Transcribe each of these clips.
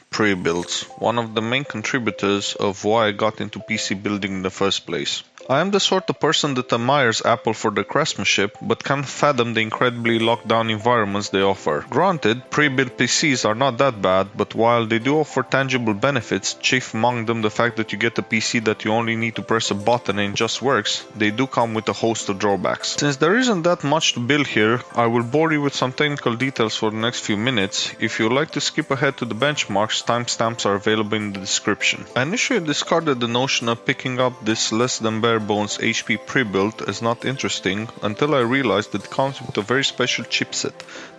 Pre-builds, one of the main contributors of why I got into PC building in the first place. I am the sort of person that admires Apple for their craftsmanship, but can't fathom the incredibly locked down environments they offer. Granted, pre-built PCs are not that bad, but while they do offer tangible benefits, chief among them the fact that you get a PC that you only need to press a button and it just works, they do come with a host of drawbacks. Since there isn't that much to build here, I will bore you with some technical details for the next few minutes. If you would like to skip ahead to the benchmarks, timestamps are available in the description. I initially discarded the notion of picking up this less than bare bones HP pre-built as not interesting until I realized that it comes with a very special chipset,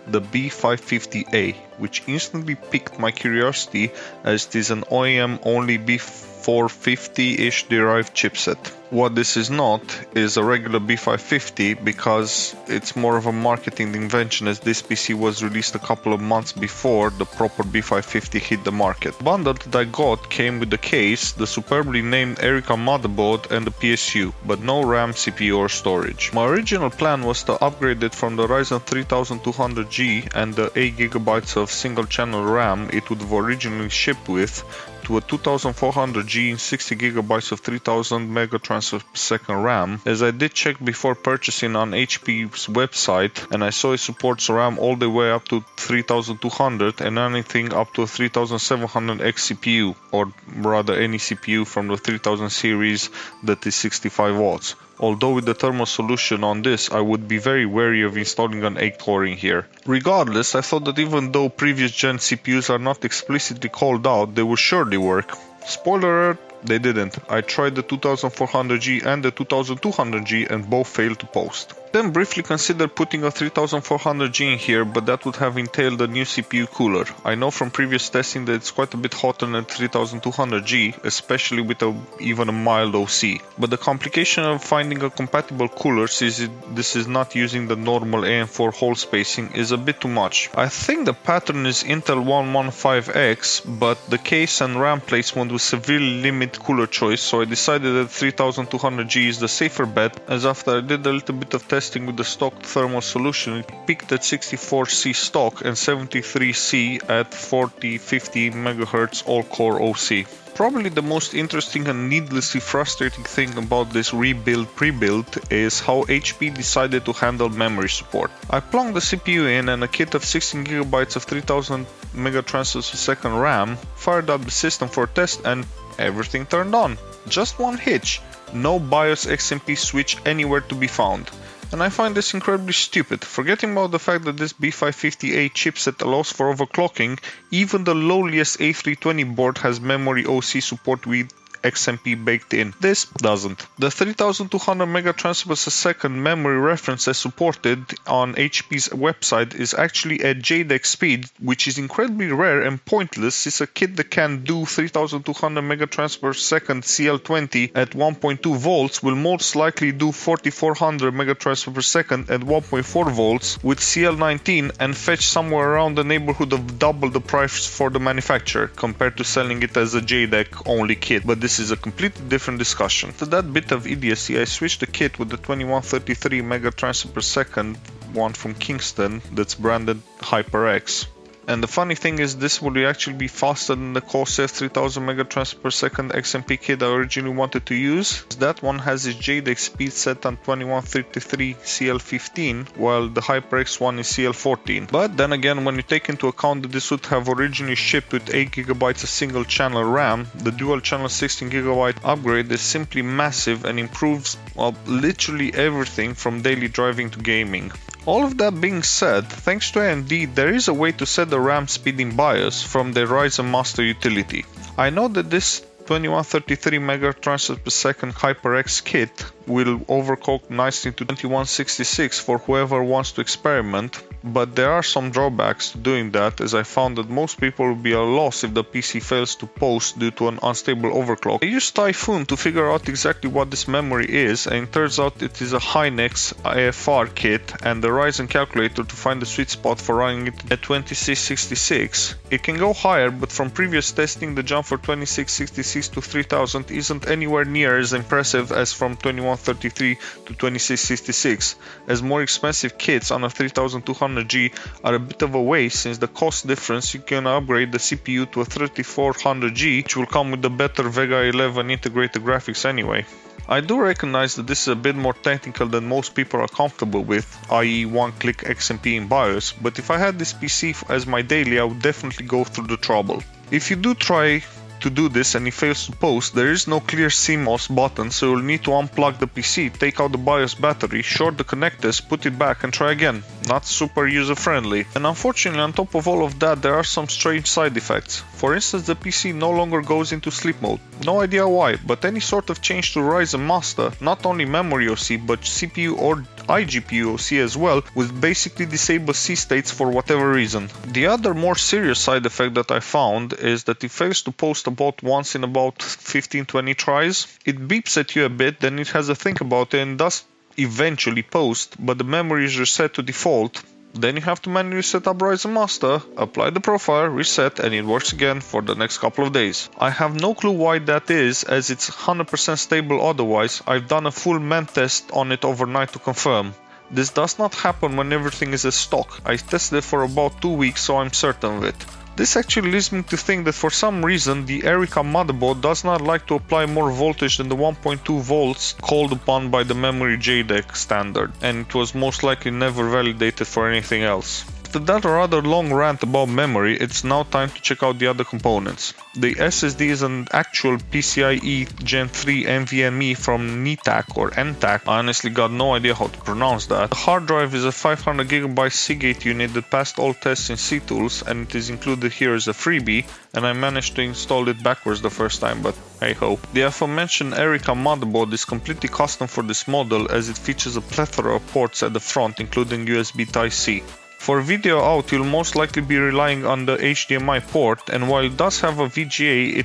the B550A, which instantly piqued my curiosity as it is an OEM only B450-ish derived chipset. What this is not is a regular B550 because it's more of a marketing invention, as this PC was released a couple of months before the proper B550 hit the market. The bundle that I got came with the case, the superbly named Erica motherboard and the PSU, but no RAM, CPU or storage. My original plan was to upgrade it from the Ryzen 3200G and the 8GB of single channel RAM it would have originally shipped with to a 2400G and 60GB of 3000 mega transfer per second RAM, as I did check before purchasing on HP's website and I saw it supports RAM all the way up to 3200 and anything up to a 3700X CPU, or rather any CPU from the 3000 series that is 65 watts. Although with the thermal solution on this, I would be very wary of installing an 8-core in here. Regardless, I thought that even though previous gen CPUs are not explicitly called out, they would surely work. Spoiler alert, they didn't. I tried the 2400G and the 2200G and both failed to post. Then briefly considered putting a 3400G in here, but that would have entailed a new CPU cooler. I know from previous testing that it's quite a bit hotter than 3200G, especially with even a mild OC. But the complication of finding a compatible cooler, since this is not using the normal AM4 hole spacing, is a bit too much. I think the pattern is Intel 115X, but the case and RAM placement will severely limit cooler choice, so I decided that 3200G is the safer bet, as after I did a little bit of testing with the stock thermal solution, it peaked at 64C stock and 73C at 40-50 MHz all-core OC. Probably the most interesting and needlessly frustrating thing about this rebuild pre-built is how HP decided to handle memory support. I plunked the CPU in and a kit of 16GB of 3000 mega transfers per second RAM, fired up the system for a test and everything turned on. Just one hitch, no BIOS XMP switch anywhere to be found. And I find this incredibly stupid. Forgetting about the fact that this B550A chipset allows for overclocking, even the lowliest A320 board has memory OC support with XMP baked in. This doesn't. The 3200 mega transfers a second memory reference as supported on HP's website is actually at JEDEC speed, which is incredibly rare and pointless. It's a kit that can do 3200 mega transfers per second CL20 at 1.2 volts will most likely do 4400 mega transfers per second at 1.4 volts with CL19 and fetch somewhere around the neighborhood of double the price for the manufacturer compared to selling it as a JEDEC only kit. But this is a completely different discussion. To that bit of idiocy, I switched the kit with the 2133 mega transfer per second one from Kingston that's branded HyperX. And the funny thing is, this will actually be faster than the Corsair 3000 mega transfer per second XMP kit I originally wanted to use. That one has its JEDEC speed set on 2133 CL15, while the HyperX one is CL14. But then again, when you take into account that this would have originally shipped with 8GB of single channel RAM, the dual channel 16GB upgrade is simply massive and improves literally everything from daily driving to gaming. All of that being said, thanks to AMD, there is a way to set the RAM speed in BIOS from the Ryzen Master utility. I know that this 2133 mega transfers per second HyperX kit will overclock nicely to 2166 for whoever wants to experiment, but there are some drawbacks to doing that, as I found that most people will be at a loss if the PC fails to post due to an unstable overclock. I used Typhoon to figure out exactly what this memory is, and it turns out it is a Fenyx AFR kit and the Ryzen calculator to find the sweet spot for running it at 2666. It can go higher, but from previous testing the jump for 2666 to 3000 isn't anywhere near as impressive as from 21 2133 to 2666, as more expensive kits on a 3200G are a bit of a waste, since the cost difference you can upgrade the CPU to a 3400G, which will come with the better Vega 11 integrated graphics anyway. I do recognize that this is a bit more technical than most people are comfortable with, i.e. one-click XMP in BIOS, but if I had this PC as my daily, I would definitely go through the trouble. If you do try to do this and it fails to post, there is no clear CMOS button, so you'll need to unplug the PC, take out the BIOS battery, short the connectors, put it back and try again. Not super user friendly. And unfortunately, on top of all of that, there are some strange side effects. For instance, the PC no longer goes into sleep mode. No idea why, but any sort of change to Ryzen master, not only memory OC but CPU or iGPU OC as well, will basically disable C states for whatever reason. The other more serious side effect that I found is that it fails to post about once in about 15-20 tries. It beeps at you a bit, then it has a think about it and does eventually post, but the memory is reset to default. Then you have to manually set up Ryzen Master, apply the profile, reset, and it works again for the next couple of days. I have no clue why that is, as it's 100% stable otherwise. I've done a full man test on it overnight to confirm. This does not happen when everything is as stock. I tested it for about 2 weeks, so I'm certain of it. This actually leads me to think that for some reason the Erica motherboard does not like to apply more voltage than the 1.2 volts called upon by the memory JDEC standard, and it was most likely never validated for anything else. After that rather long rant about memory, it's now time to check out the other components. The SSD is an actual PCIe Gen 3 NVMe from NTAC or NTAC. I honestly got no idea how to pronounce that. The hard drive is a 500GB Seagate unit that passed all tests in C-Tools, and it is included here as a freebie, and I managed to install it backwards the first time, but hey ho. The aforementioned Erica motherboard is completely custom for this model, as it features a plethora of ports at the front, including USB Type-C. For video out, you'll most likely be relying on the HDMI port, and while it does have a VGA,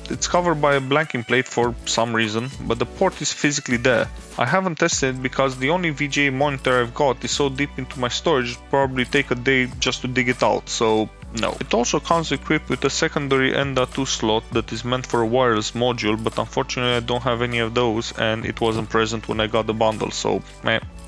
it's covered by a blanking plate for some reason, but the port is physically there. I haven't tested it because the only VGA monitor I've got is so deep into my storage it'll probably take a day just to dig it out, so no. It also comes equipped with a secondary M.2 slot that is meant for a wireless module, but unfortunately I don't have any of those and it wasn't present when I got the bundle, so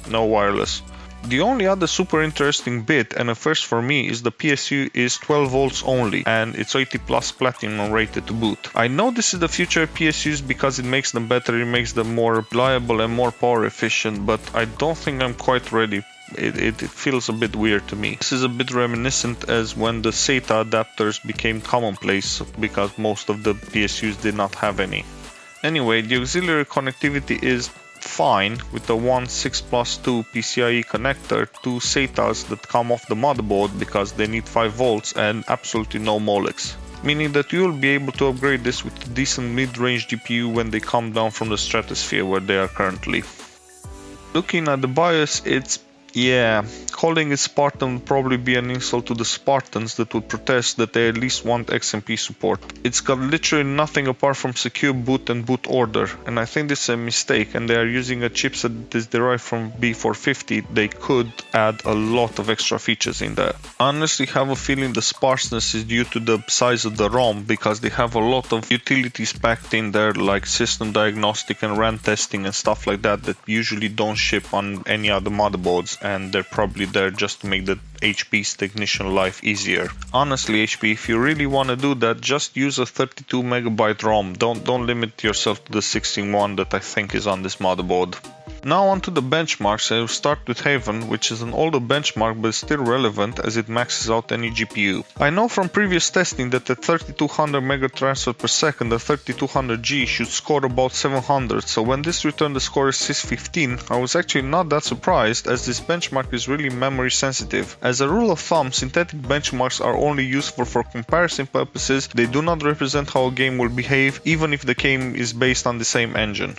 no wireless. The only other super interesting bit, and a first for me, is the PSU is 12 volts only and it's 80 plus platinum rated to boot. I know this is the future of PSUs because it makes them better, it makes them more reliable and more power efficient, but I don't think I'm quite ready. It feels a bit weird to me. This is a bit reminiscent as when the SATA adapters became commonplace because most of the PSUs did not have any. Anyway, the auxiliary connectivity is fine with a 6+2 PCIe connector, 2 SATAs that come off the motherboard because they need 5 volts and absolutely no Molex. Meaning that you will be able to upgrade this with a decent mid-range GPU when they come down from the stratosphere where they are currently. Looking at the BIOS, calling it Spartan would probably be an insult to the Spartans that would protest that they at least want XMP support. It's got literally nothing apart from secure boot and boot order, and I think this is a mistake, and they are using a chipset that is derived from B450. They could add a lot of extra features in there. I honestly have a feeling the sparseness is due to the size of the ROM, because they have a lot of utilities packed in there like system diagnostic and RAM testing and stuff like that that usually don't ship on any other motherboards, and they're probably there just to make the HP's technician life easier. Honestly, HP, if you really want to do that, just use a 32 MB ROM. Don't limit yourself to the 16 that I think is on this motherboard. Now on to the benchmarks. I will start with Heaven, which is an older benchmark but still relevant as it maxes out any GPU. I know from previous testing that at 3200 MB transfer per second, the 3200G should score about 700, so when this returned the score is 615, I was actually not that surprised, as this benchmark is really memory sensitive. As a rule of thumb, synthetic benchmarks are only useful for comparison purposes. They do not represent how a game will behave, even if the game is based on the same engine.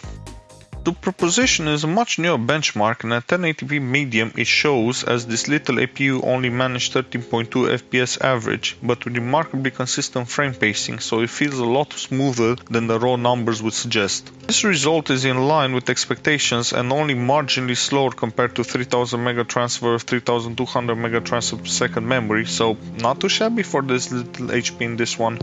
Superposition is a much newer benchmark, and at 1080p medium it shows as this little APU only managed 13.2 FPS average, but with remarkably consistent frame pacing, so it feels a lot smoother than the raw numbers would suggest. This result is in line with expectations and only marginally slower compared to 3000 MB transfer of 3200 MB transfer per second memory, so not too shabby for this little HP in this one.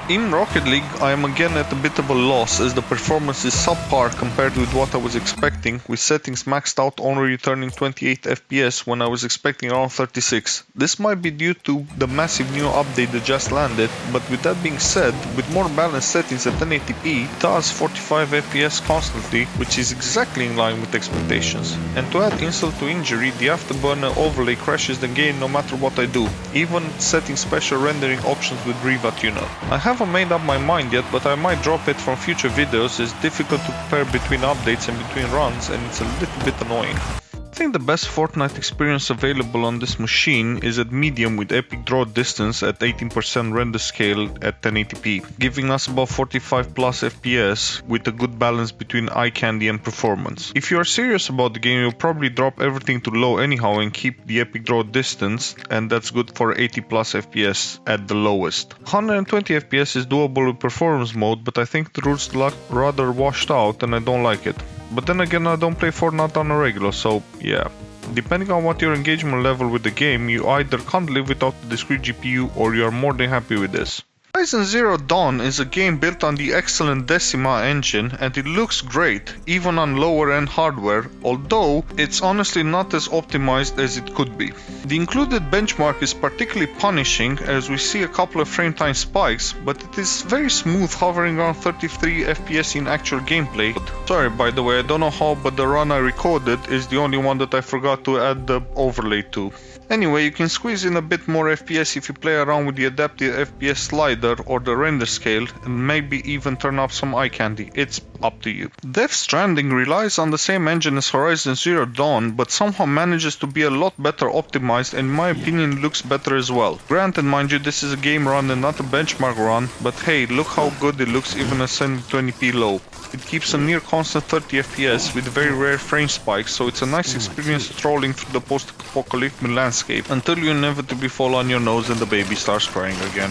In Rocket League, I am again at a bit of a loss as the performance is subpar compared with what I was expecting, with settings maxed out only returning 28 FPS when I was expecting around 36. This might be due to the massive new update that just landed, but with that being said, with more balanced settings at 1080p, it does 45 FPS constantly, which is exactly in line with expectations. And to add insult to injury, the Afterburner overlay crashes the game no matter what I do, even setting special rendering options with Riva Tuner. I haven't made up my mind yet, but I might drop it from future videos. It's difficult to compare between updates and between runs, and it's a little bit annoying. I think the best Fortnite experience available on this machine is at medium with epic draw distance at 18% render scale at 1080p, giving us about 45 plus FPS with a good balance between eye candy and performance. If you are serious about the game, you'll probably drop everything to low anyhow and keep the epic draw distance, and that's good for 80 plus FPS at the lowest. 120 FPS is doable with performance mode, but I think the rules look rather washed out and I don't like it. But then again, I don't play Fortnite on a regular, so yeah. Depending on what your engagement level with the game, you either can't live without the discrete GPU or you are more than happy with this. Horizon Zero Dawn is a game built on the excellent Decima engine, and it looks great, even on lower end hardware, although it's honestly not as optimized as it could be. The included benchmark is particularly punishing as we see a couple of frame time spikes, but it is very smooth, hovering around 33 FPS in actual gameplay. Sorry by the way, I don't know how, but the run I recorded is the only one that I forgot to add the overlay to. Anyway, you can squeeze in a bit more FPS if you play around with the adaptive FPS slider or the render scale, and maybe even turn up some eye candy. It's up to you. Death Stranding relies on the same engine as Horizon Zero Dawn, but somehow manages to be a lot better optimized, and in my opinion looks better as well. Granted, mind you, this is a game run and not a benchmark run, but hey, look how good it looks even at 720p low. It keeps a near constant 30 FPS with very rare frame spikes, so it's a nice experience strolling through the post-apocalyptic landscape until you inevitably fall on your nose and the baby starts crying again.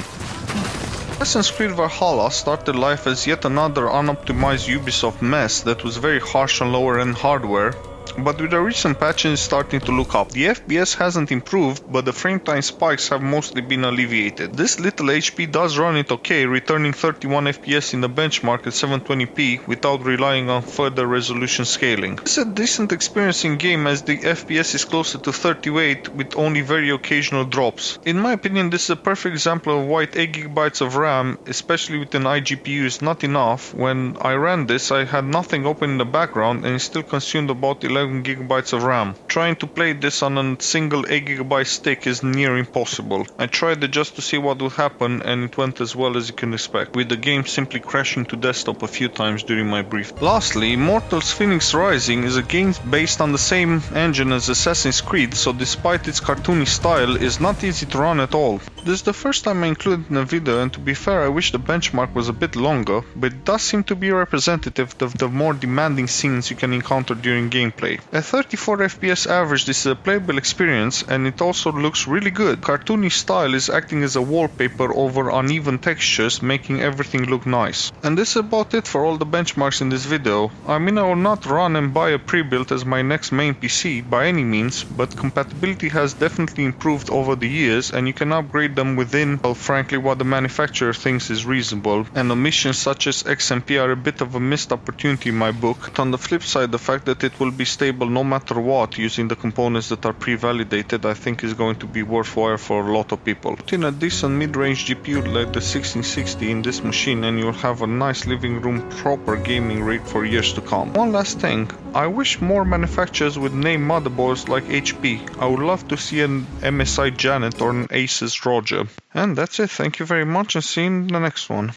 Assassin's Creed Valhalla started life as yet another unoptimized Ubisoft mess that was very harsh on lower end hardware, but with the recent patches it's starting to look up. The FPS hasn't improved, but the frame time spikes have mostly been alleviated. This little HP does run it okay, returning 31 FPS in the benchmark at 720p without relying on further resolution scaling. It's a decent experience in game as the FPS is closer to 38 with only very occasional drops. In my opinion, this is a perfect example of why 8GB of RAM, especially with an iGPU, is not enough. When I ran this, I had nothing open in the background and it still consumed about 11GB of RAM. Trying to play this on a single 8GB stick is near impossible. I tried it just to see what would happen and it went as well as you can expect, with the game simply crashing to desktop a few times during my brief. Lastly, Immortals Fenyx Rising is a game based on the same engine as Assassin's Creed, so despite its cartoony style, is not easy to run at all. This is the first time I included in a video, and to be fair, I wish the benchmark was a bit longer, but it does seem to be representative of the more demanding scenes you can encounter during gameplay. At 34 FPS average, this is a playable experience, and it also looks really good. Cartoony style is acting as a wallpaper over uneven textures, making everything look nice. And this is about it for all the benchmarks in this video. I mean, I will not run and buy a pre-built as my next main PC by any means, but compatibility has definitely improved over the years, and you can upgrade them within, well, frankly, what the manufacturer thinks is reasonable, and omissions such as XMP are a bit of a missed opportunity in my book. But on the flip side, the fact that it will be stable no matter what using the components that are pre-validated, I think is going to be worthwhile for a lot of people. Put in a decent mid-range GPU like the 1660 in this machine and you'll have a nice living room proper gaming rig for years to come. One last thing, I wish more manufacturers would name motherboards like HP. I would love to see an MSI Janet or an Acer's Roger. And that's it, thank you very much and see you in the next one.